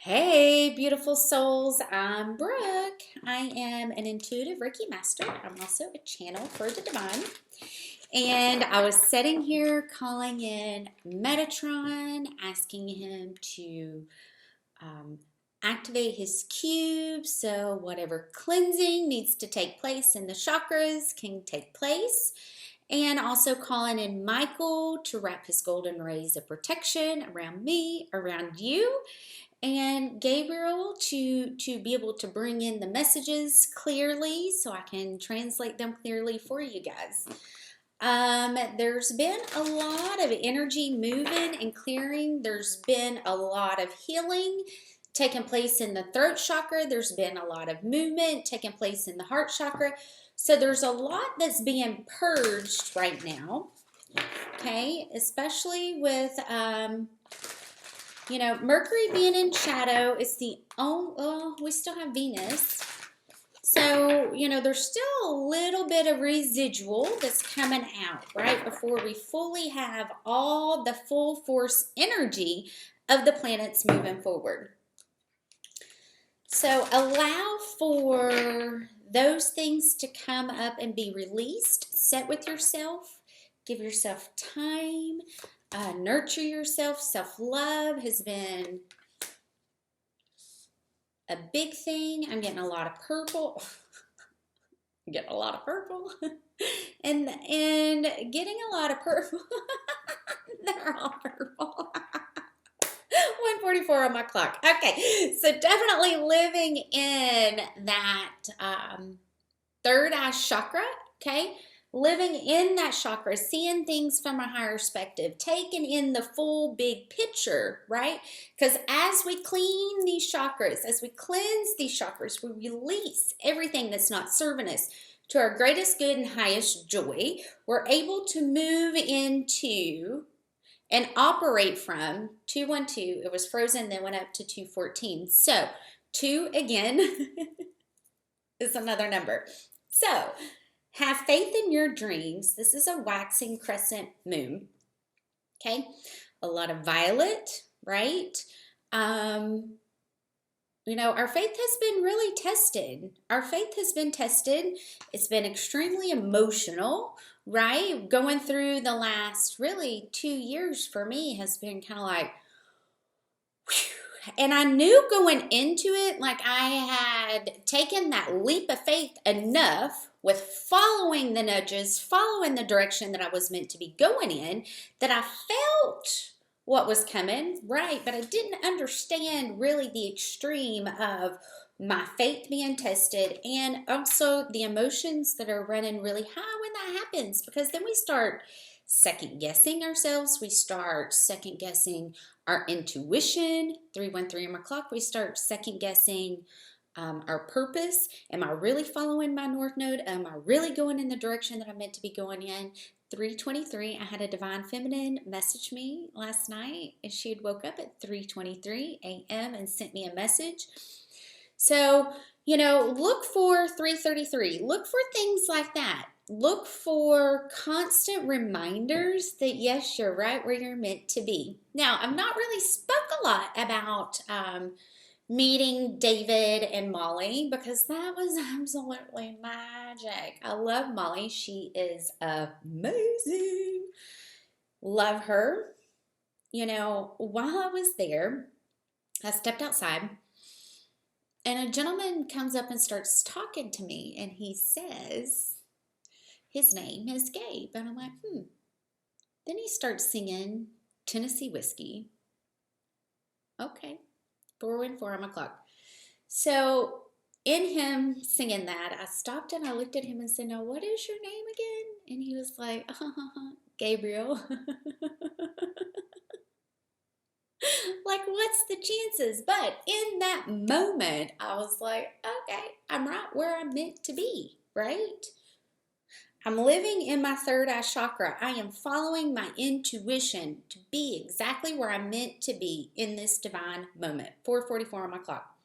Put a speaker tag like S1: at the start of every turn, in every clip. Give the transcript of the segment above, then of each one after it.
S1: Hey, beautiful souls. I'm Brooke. I am an intuitive Reiki Master. I'm also a channel for the divine. And I was sitting here calling in Metatron, asking him to activate his cube so whatever cleansing needs to take place in the chakras can take place. And also calling in Michael to wrap his golden rays of protection around me, around you, and Gabriel to be able to bring in the messages clearly so I can translate them clearly for you guys. There's been a lot of energy moving and clearing. There's been a lot of healing taking place in the throat chakra. There's been a lot of movement taking place in the heart chakra. So there's a lot that's being purged right now, okay, especially with Mercury being in shadow is the only, well, we still have Venus. So, there's still a little bit of residual that's coming out, right? Before we fully have all the full force energy of the planets moving forward. So allow for those things to come up and be released. Sit with yourself. Give yourself time. Nurture yourself. Self-love has been a big thing. I'm getting a lot of purple. I'm getting a lot of purple. and getting a lot of purple. They're all purple. 1:44 on my clock. Okay, so definitely living in that third eye chakra, okay? Living in that chakra, seeing things from a higher perspective, taking in the full big picture, right? Because as we clean these chakras, as we cleanse these chakras, we release everything that's not serving us to our greatest good and highest joy. We're able to move into and operate from 212. It was frozen, then went up to 214. So 2 again is another number. So have faith in your dreams. This is a waxing crescent moon. Okay, a lot of violet, right? Our faith has been really tested. Our faith has been tested. It's been extremely emotional, right? Going through the last really 2 years for me has been kind of like, whew. And I knew going into it, like I had taken that leap of faith enough with following the nudges, following the direction that I was meant to be going in, that I felt what was coming, right? But I didn't understand really the extreme of my faith being tested and also the emotions that are running really high when that happens, because then we start second guessing ourselves. We start second guessing our intuition. 313 on my clock. We start second guessing our purpose. Am I really following my North Node? Am I really going in the direction that I'm meant to be going in? 3:23, I had a divine feminine message me last night, and she had woke up at 3:23 a.m. and sent me a message. So, look for 3:33. Look for things like that. Look for constant reminders that, yes, you're right where you're meant to be. Now, I've not really spoke a lot about meeting David and Molly, because that was absolutely magic. I love Molly. She is amazing. Love her. While I was there, I stepped outside and a gentleman comes up and starts talking to me, and he says his name is Gabe. And I'm like, Then he starts singing Tennessee Whiskey. Okay. 4:04 on my clock. So in him singing that, I stopped and I looked at him and said, "Now, what is your name again?" And he was like, Gabriel. Like, what's the chances? But in that moment, I was like, okay, I'm right where I'm meant to be, right? I'm living in my third eye chakra. I am following my intuition to be exactly where I'm meant to be in this divine moment. 4:44 on my clock.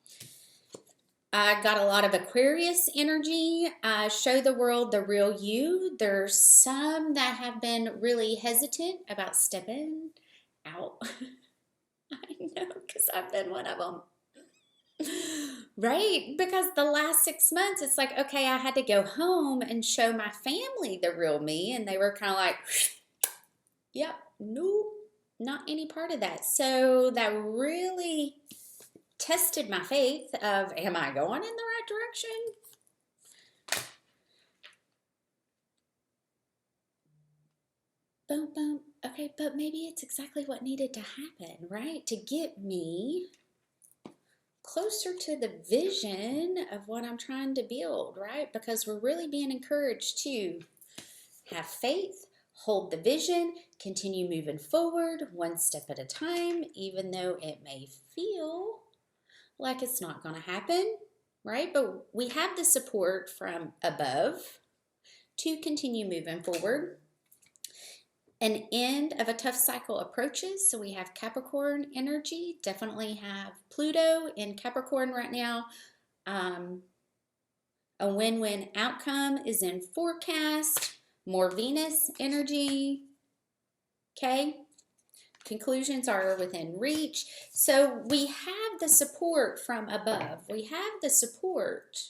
S1: I got a lot of Aquarius energy. Show the world the real you. There's some that have been really hesitant about stepping out. I know, because I've been one of them. Right? Because the last 6 months, it's like, okay, I had to go home and show my family the real me. And they were kind of like, yep, nope, not any part of that. So that really tested my faith of, am I going in the right direction? Boom, boom. Okay, but maybe it's exactly what needed to happen, right? To get me closer to the vision of what I'm trying to build, right? Because we're really being encouraged to have faith, hold the vision, continue moving forward one step at a time, even though it may feel like it's not going to happen, right? But we have the support from above to continue moving forward. An end of a tough cycle approaches. So we have Capricorn energy, definitely have Pluto in Capricorn right now. A win-win outcome is in forecast, more Venus energy. Okay, conclusions are within reach. So we have the support from above. We have the support.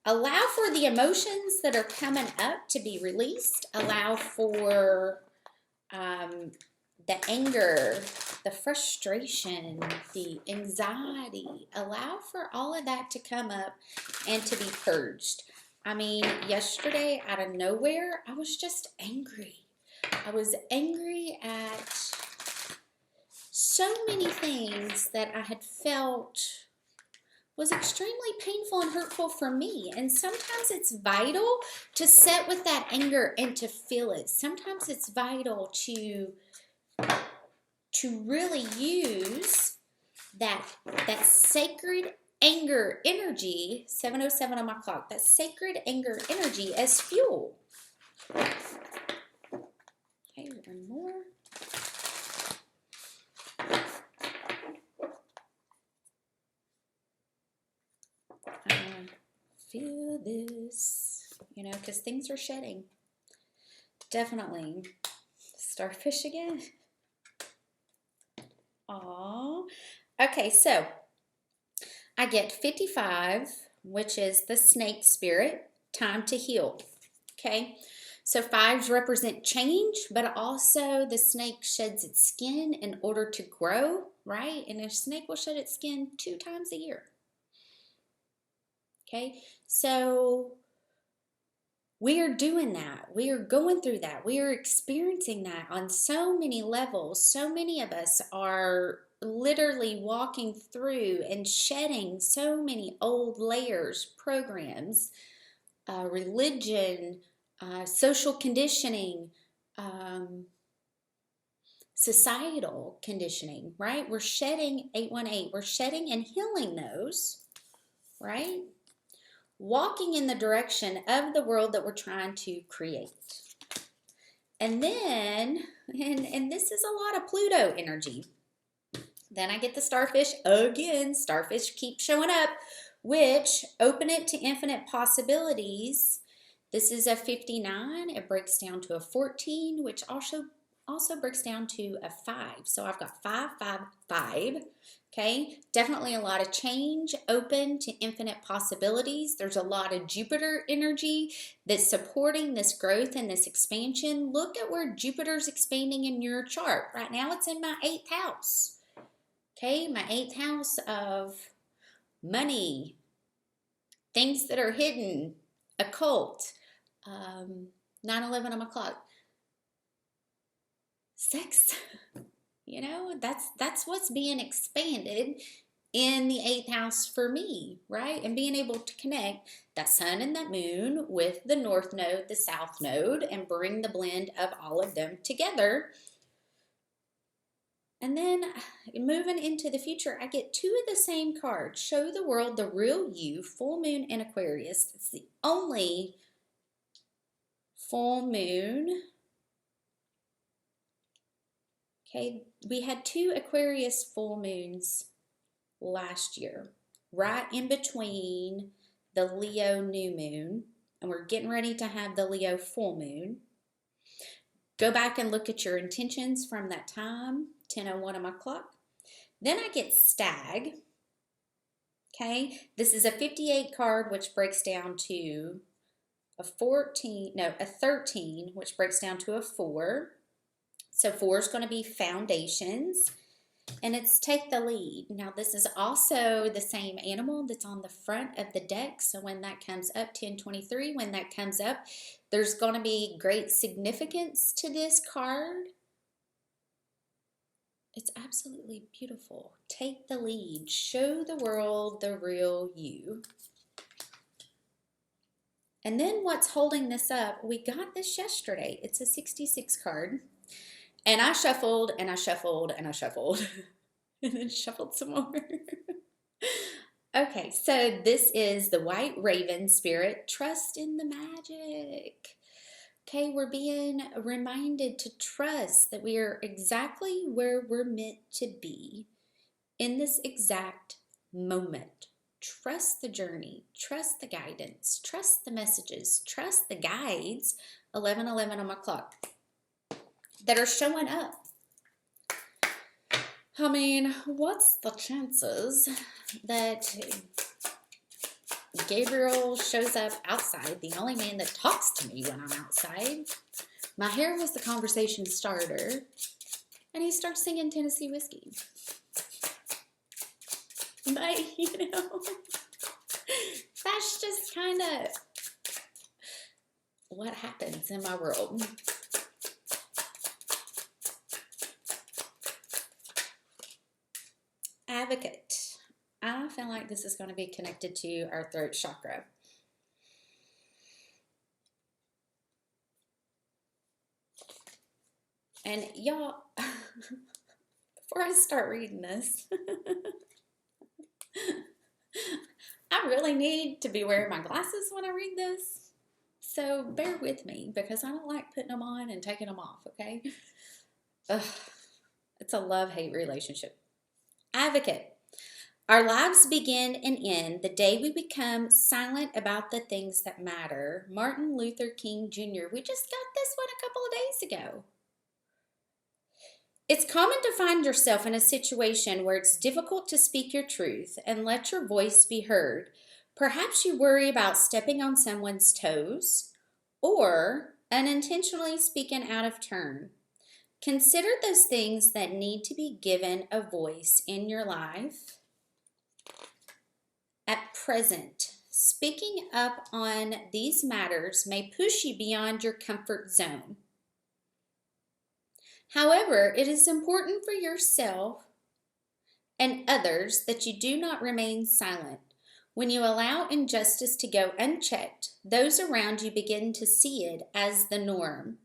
S1: Allow for the emotions that are coming up to be released. Allow for the anger, the frustration, the anxiety. Allow for all of that to come up and to be purged. I mean, yesterday out of nowhere, I was just angry. I was angry at so many things that I had felt was extremely painful and hurtful for me. And sometimes it's vital to sit with that anger and to feel it. Sometimes it's vital to really use that sacred anger energy, 7:07 on my clock, that sacred anger energy as fuel. Okay, one more. Feel this, you know, because things are shedding. Definitely. Starfish again. Aww. Okay, so I get 55, which is the snake spirit, time to heal. Okay, so 5s represent change, but also the snake sheds its skin in order to grow, right? And a snake will shed its skin 2 times a year. Okay, so we are doing that. We are going through that. We are experiencing that on so many levels. So many of us are literally walking through and shedding so many old layers, programs, religion, social conditioning, societal conditioning, right? We're shedding 818. We're shedding and healing those, right? Walking in the direction of the world that we're trying to create. And then, and this is a lot of Pluto energy. Then I get the starfish again. Starfish keeps showing up, which open it to infinite possibilities. This is a 59. It breaks down to a 14, which also breaks down to a 5. So I've got 5, 5, 5. Okay, definitely a lot of change, open to infinite possibilities. There's a lot of Jupiter energy that's supporting this growth and this expansion. Look at where Jupiter's expanding in your chart. Right now it's in my 8th house. Okay, my 8th house of money, things that are hidden, occult, 9/11 on my clock, sex. You know, that's what's being expanded in the 8th house for me, right? And being able to connect that sun and that moon with the north node, the south node, and bring the blend of all of them together. And then moving into the future, I get 2 of the same cards. Show the world the real you, full moon in Aquarius. It's the only full moon. Okay, we had 2 Aquarius full moons last year, right in between the Leo new moon, and we're getting ready to have the Leo full moon. Go back and look at your intentions from that time, 10:01 on my clock. Then I get Stag. Okay, this is a 58 card, which breaks down to a 13, which breaks down to a 4. So 4 is going to be foundations, and it's take the lead. Now this is also the same animal that's on the front of the deck. So when that comes up, 1023, when that comes up, there's going to be great significance to this card. It's absolutely beautiful. Take the lead. Show the world the real you. And then what's holding this up? We got this yesterday. It's a 66 card. And I shuffled and I shuffled and I shuffled. And then shuffled some more. Okay, so this is the White Raven Spirit. Trust in the magic. Okay, we're being reminded to trust that we are exactly where we're meant to be in this exact moment. Trust the journey, trust the guidance, trust the messages, trust the guides, 11:11 on my clock, that are showing up. I mean, what's the chances that Gabriel shows up outside, the only man that talks to me when I'm outside? My hair was the conversation starter, and he starts singing Tennessee Whiskey. But, you know, that's just kind of what happens in my world. Advocate. I feel like this is going to be connected to our throat chakra. And y'all, before I start reading this, I really need to be wearing my glasses when I read this. So bear with me, because I don't like putting them on and taking them off, okay? Ugh, it's a love-hate relationship. Advocate. Our lives begin and end the day we become silent about the things that matter. Martin Luther King Jr. We just got this one a couple of days ago. It's common to find yourself in a situation where it's difficult to speak your truth and let your voice be heard. Perhaps you worry about stepping on someone's toes or unintentionally speaking out of turn. Consider those things that need to be given a voice in your life. At present, speaking up on these matters may push you beyond your comfort zone. However, it is important for yourself and others that you do not remain silent. When you allow injustice to go unchecked, those around you begin to see it as the norm.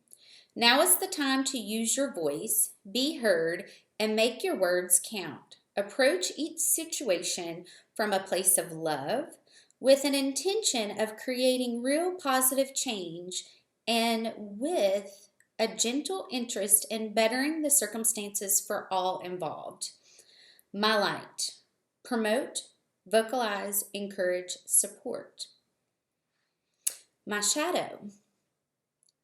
S1: Now is the time to use your voice, be heard, and make your words count. Approach each situation from a place of love, with an intention of creating real positive change and with a gentle interest in bettering the circumstances for all involved. My light. Promote, vocalize, encourage, support. My shadow.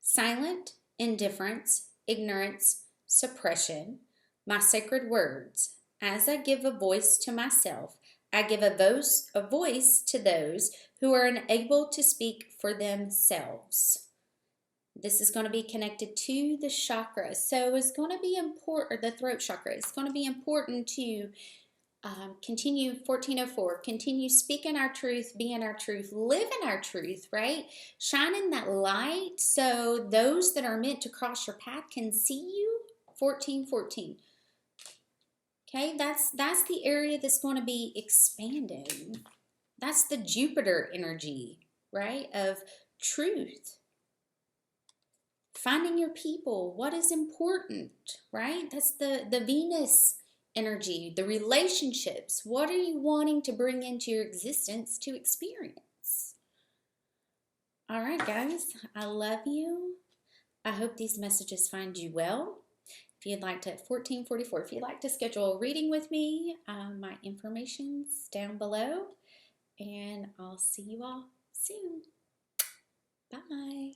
S1: Silent, indifference, ignorance, suppression. My sacred words. As I give a voice to myself, I give a voice to those who are unable to speak for themselves. This is going to be connected to the chakra. So it's going to be important, or the throat chakra. It's going to be important to continue 1404, continue speaking our truth, being our truth, living our truth, right? Shining that light so those that are meant to cross your path can see you. 1414. Okay, that's the area that's going to be expanding. That's the Jupiter energy, right, of truth. Finding your people, what is important, right? That's the Venus energy, the relationships. What are you wanting to bring into your existence to experience? All right, guys, I love you. I hope these messages find you well. If you'd like to, 1444, if you'd like to schedule a reading with me, my information's down below, and I'll see you all soon. Bye.